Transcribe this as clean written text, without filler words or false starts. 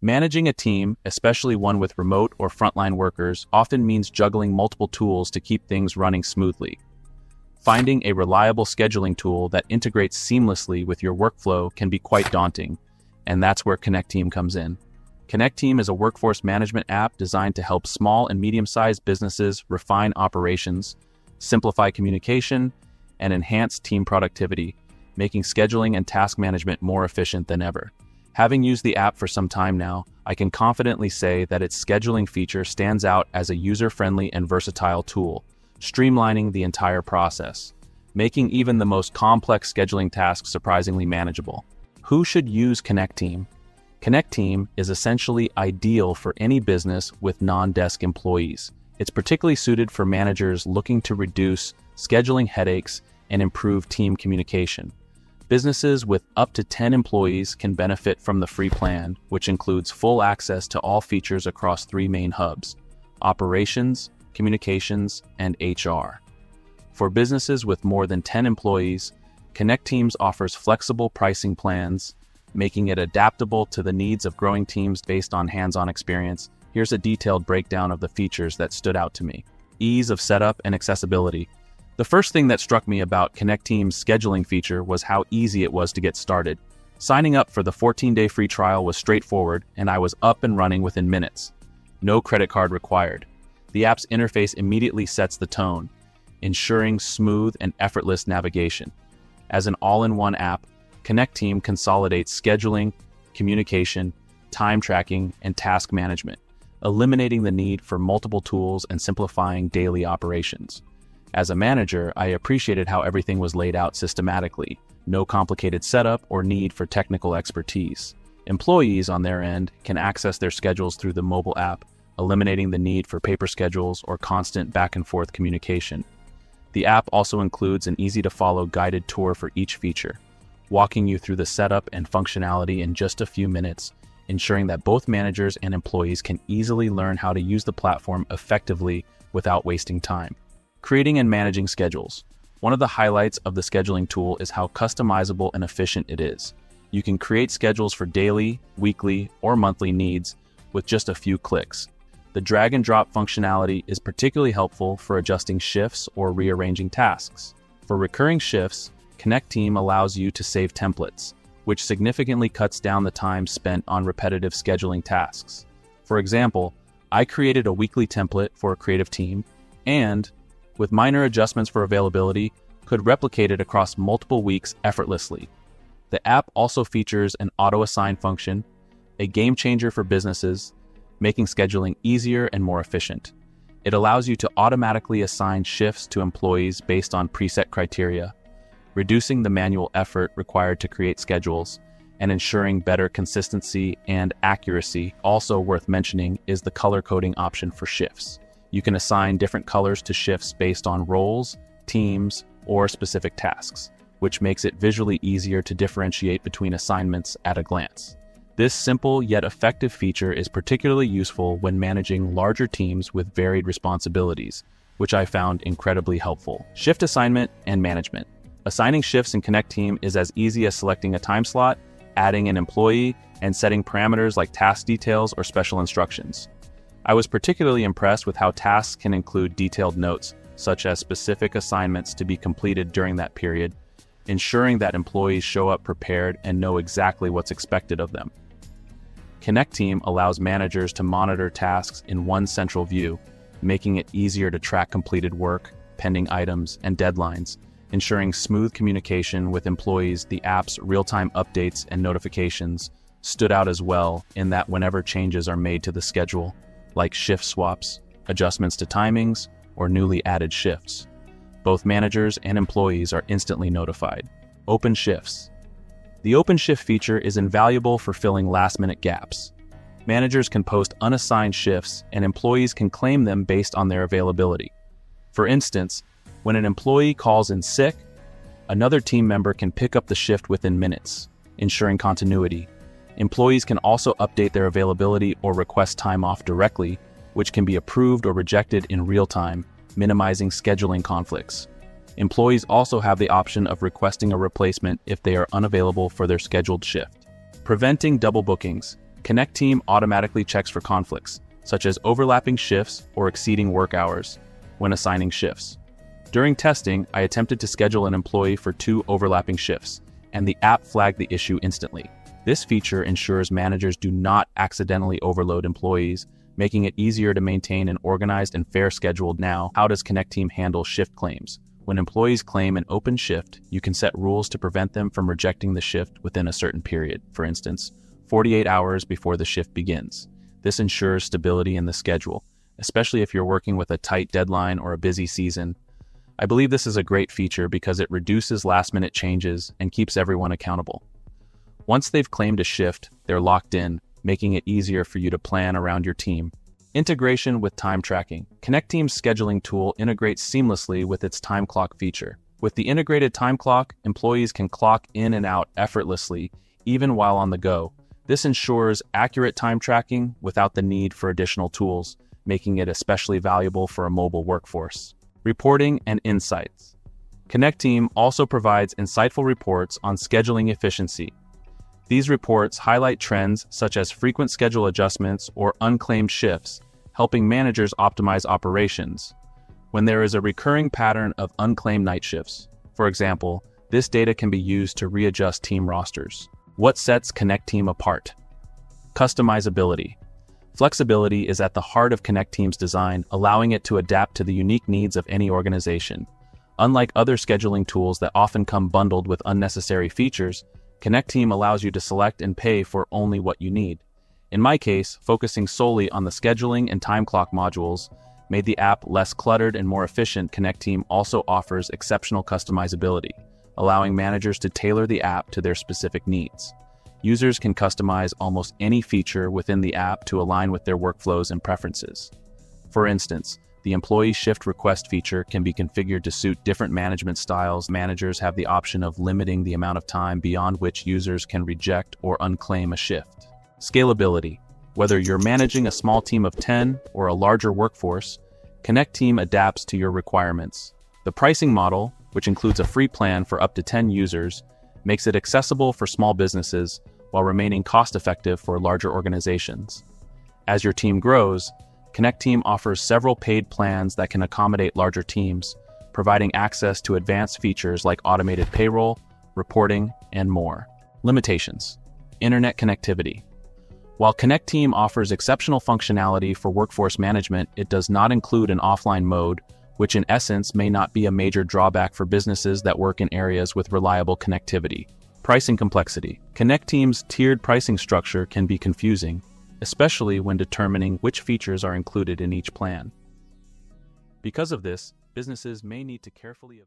Managing a team, especially one with remote or frontline workers, often means juggling multiple tools to keep things running smoothly. Finding a reliable scheduling tool that integrates seamlessly with your workflow can be quite daunting, and that's where Connecteam comes in. Connecteam is a workforce management app designed to help small and medium-sized businesses refine operations, simplify communication, and enhance team productivity, making scheduling and task management more efficient than ever. Having used the app for some time now, I can confidently say that its scheduling feature stands out as a user-friendly and versatile tool, streamlining the entire process, making even the most complex scheduling tasks surprisingly manageable. Who should use Connecteam? Connecteam is essentially ideal for any business with non-desk employees. It's particularly suited for managers looking to reduce scheduling headaches and improve team communication. Businesses with up to 10 employees can benefit from the free plan, which includes full access to all features across 3 main hubs: operations, communications, and HR. For businesses with more than 10 employees, Connecteam offers flexible pricing plans, making it adaptable to the needs of growing teams based on hands-on experience. Here's a detailed breakdown of the features that stood out to me. Ease of setup and accessibility. The first thing that struck me about Connecteam's scheduling feature was how easy it was to get started. Signing up for the 14-day free trial was straightforward, and I was up and running within minutes. No credit card required. The app's interface immediately sets the tone, ensuring smooth and effortless navigation. As an all-in-one app, Connecteam consolidates scheduling, communication, time tracking, and task management, eliminating the need for multiple tools and simplifying daily operations. As a manager, I appreciated how everything was laid out systematically, no complicated setup or need for technical expertise. Employees, on their end, can access their schedules through the mobile app, eliminating the need for paper schedules or constant back-and-forth communication. The app also includes an easy-to-follow guided tour for each feature, walking you through the setup and functionality in just a few minutes, ensuring that both managers and employees can easily learn how to use the platform effectively without wasting time. Creating and managing schedules. One of the highlights of the scheduling tool is how customizable and efficient it is. You can create schedules for daily, weekly, or monthly needs with just a few clicks. The drag and drop functionality is particularly helpful for adjusting shifts or rearranging tasks. For recurring shifts, Connecteam allows you to save templates, which significantly cuts down the time spent on repetitive scheduling tasks. For example, I created a weekly template for a creative team and, with minor adjustments for availability, could replicate it across multiple weeks effortlessly. The app also features an auto-assign function, a game changer for businesses, making scheduling easier and more efficient. It allows you to automatically assign shifts to employees based on preset criteria, reducing the manual effort required to create schedules and ensuring better consistency and accuracy. Also worth mentioning is the color coding option for shifts. You can assign different colors to shifts based on roles, teams, or specific tasks, which makes it visually easier to differentiate between assignments at a glance. This simple yet effective feature is particularly useful when managing larger teams with varied responsibilities, which I found incredibly helpful. Shift assignment and management. Assigning shifts in Connecteam is as easy as selecting a time slot, adding an employee, and setting parameters like task details or special instructions. I was particularly impressed with how tasks can include detailed notes, such as specific assignments to be completed during that period, ensuring that employees show up prepared and know exactly what's expected of them. Connecteam allows managers to monitor tasks in one central view, making it easier to track completed work, pending items, and deadlines, ensuring smooth communication with employees. The app's real-time updates and notifications stood out as well in that whenever changes are made to the schedule, like shift swaps, adjustments to timings, or newly added shifts, both managers and employees are instantly notified. Open shifts. The open shift feature is invaluable for filling last-minute gaps. Managers can post unassigned shifts, and employees can claim them based on their availability. For instance, when an employee calls in sick, another team member can pick up the shift within minutes, ensuring continuity. Employees can also update their availability or request time off directly, which can be approved or rejected in real time, minimizing scheduling conflicts. Employees also have the option of requesting a replacement if they are unavailable for their scheduled shift. Preventing double bookings. Connecteam automatically checks for conflicts, such as overlapping shifts or exceeding work hours, when assigning shifts. During testing, I attempted to schedule an employee for 2 overlapping shifts, and the app flagged the issue instantly. This feature ensures managers do not accidentally overload employees, making it easier to maintain an organized and fair schedule. Now, how does Connecteam handle shift claims? When employees claim an open shift, you can set rules to prevent them from rejecting the shift within a certain period, for instance, 48 hours before the shift begins. This ensures stability in the schedule, especially if you're working with a tight deadline or a busy season. I believe this is a great feature because it reduces last-minute changes and keeps everyone accountable. Once they've claimed a shift, they're locked in, making it easier for you to plan around your team. Integration with time tracking. Connecteam's scheduling tool integrates seamlessly with its time clock feature. With the integrated time clock, employees can clock in and out effortlessly, even while on the go. This ensures accurate time tracking without the need for additional tools, making it especially valuable for a mobile workforce. Reporting and insights. Connecteam also provides insightful reports on scheduling efficiency. These reports highlight trends such as frequent schedule adjustments or unclaimed shifts, helping managers optimize operations. When there is a recurring pattern of unclaimed night shifts, for example, this data can be used to readjust team rosters. What sets Connecteam apart? Customizability. Flexibility is at the heart of Connecteam's design, allowing it to adapt to the unique needs of any organization. Unlike other scheduling tools that often come bundled with unnecessary features, Connecteam allows you to select and pay for only what you need. In my case, focusing solely on the scheduling and time clock modules made the app less cluttered and more efficient. Connecteam also offers exceptional customizability, allowing managers to tailor the app to their specific needs. Users can customize almost any feature within the app to align with their workflows and preferences. For instance, the employee shift request feature can be configured to suit different management styles. Managers have the option of limiting the amount of time beyond which users can reject or unclaim a shift. Scalability. Whether you're managing a small team of 10 or a larger workforce, Connecteam adapts to your requirements. The pricing model, which includes a free plan for up to 10 users, makes it accessible for small businesses while remaining cost-effective for larger organizations. As your team grows, Connecteam offers several paid plans that can accommodate larger teams, providing access to advanced features like automated payroll, reporting, and more. Limitations. Internet connectivity. While Connecteam offers exceptional functionality for workforce management, it does not include an offline mode, which in essence may not be a major drawback for businesses that work in areas with reliable connectivity. Pricing complexity. Connecteam's tiered pricing structure can be confusing, especially when determining which features are included in each plan. Because of this, businesses may need to carefully